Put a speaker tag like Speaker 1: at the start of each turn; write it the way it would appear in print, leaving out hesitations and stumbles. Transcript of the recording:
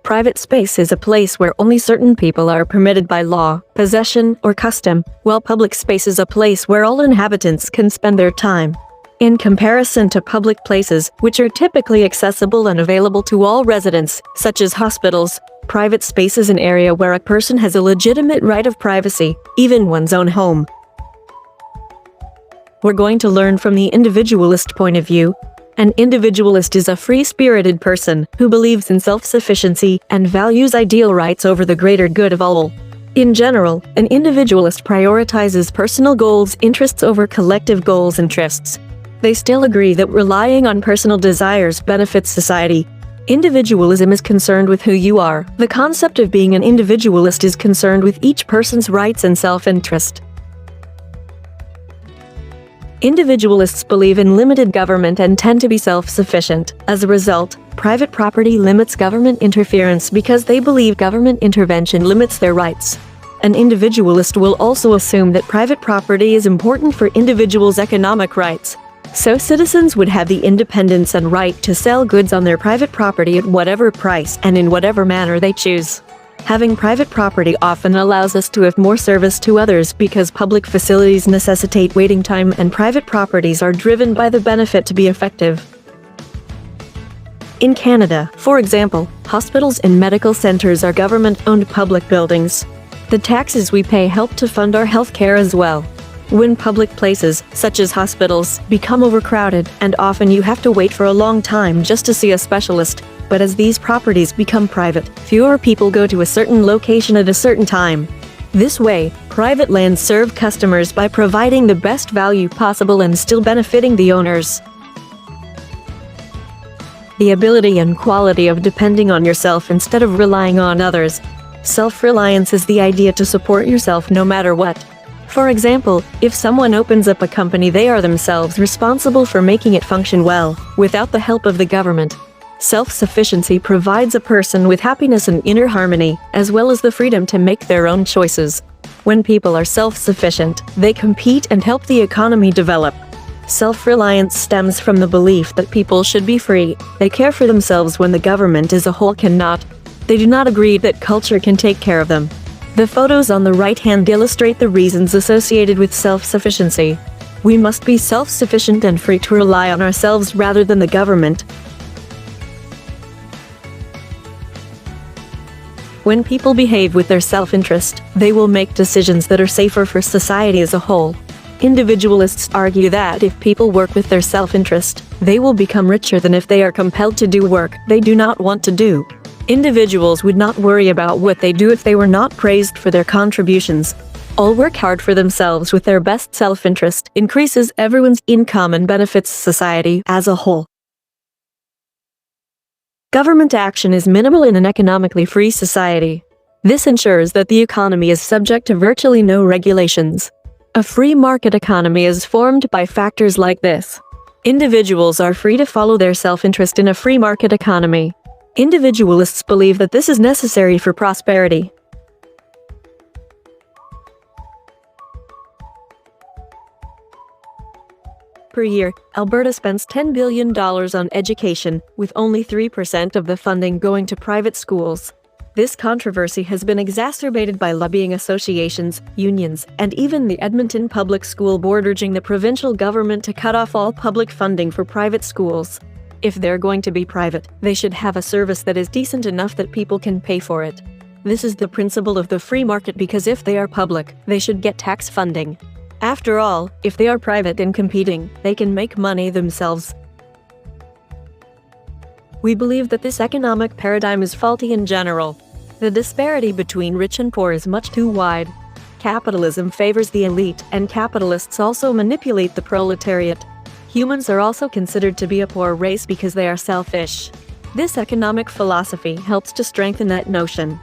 Speaker 1: Private space is a place where only certain people are permitted by law, possession, or custom, while public space is a place where all inhabitants can spend their time. In comparison to public places, which are typically accessible and available to all residents, such as hospitals, private space is an area where a person has a legitimate right of privacy, even one's own home. We're going to learn from the individualist point of view. An individualist is a free-spirited person who believes in self-sufficiency and values ideal rights over the greater good of all. In general, an individualist prioritizes personal goals, interests over collective goals and interests. They still agree that relying on personal desires benefits society. Individualism is concerned with who you are. The concept of being an individualist is concerned with each person's rights and self-interest. Individualists believe in limited government and tend to be self-sufficient. As a result, private property limits government interference because they believe government intervention limits their rights. An individualist will also assume that private property is important for individuals' economic rights. So citizens would have the independence and right to sell goods on their private property at whatever price and in whatever manner they choose. Having private property often allows us to have more service to others because public facilities necessitate waiting time and private properties are driven by the benefit to be effective. In Canada, for example, hospitals and medical centers are government-owned public buildings. The taxes we pay help to fund our health care as well. When public places, such as hospitals, become overcrowded, and often you have to wait for a long time just to see a specialist, but as these properties become private, fewer people go to a certain location at a certain time. This way, private lands serve customers by providing the best value possible and still benefiting the owners. The ability and quality of depending on yourself instead of relying on others. Self-reliance is the idea to support yourself no matter what. For example, if someone opens up a company, they are themselves responsible for making it function well, without the help of the government. Self-sufficiency provides a person with happiness and inner harmony, as well as the freedom to make their own choices. When people are self-sufficient, they compete and help the economy develop. Self-reliance stems from the belief that people should be free. They care for themselves when the government as a whole cannot. They do not agree that culture can take care of them. The photos on the right hand illustrate the reasons associated with self-sufficiency. We must be self-sufficient and free to rely on ourselves rather than the government. When people behave with their self-interest, they will make decisions that are safer for society as a whole. Individualists argue that if people work with their self-interest, they will become richer than if they are compelled to do work they do not want to do. Individuals would not worry about what they do if they were not praised for their contributions. All work hard for themselves with their best self-interest increases everyone's income and benefits society as a whole. Government action is minimal in an economically free society. This ensures that the economy is subject to virtually no regulations. A free market economy is formed by factors like this. Individuals are free to follow their self-interest in a free market economy. Individualists believe that this is necessary for prosperity. Per year, Alberta spends $10 billion on education, with only 3% of the funding going to private schools. This controversy has been exacerbated by lobbying associations, unions, and even the Edmonton Public School Board urging the provincial government to cut off all public funding for private schools. If they're going to be private, they should have a service that is decent enough that people can pay for it. This is the principle of the free market because if they are public, they should get tax funding. After all, if they are private and competing, they can make money themselves. We believe that this economic paradigm is faulty in general. The disparity between rich and poor is much too wide. Capitalism favors the elite, and capitalists also manipulate the proletariat. Humans are also considered to be a poor race because they are selfish. This economic philosophy helps to strengthen that notion.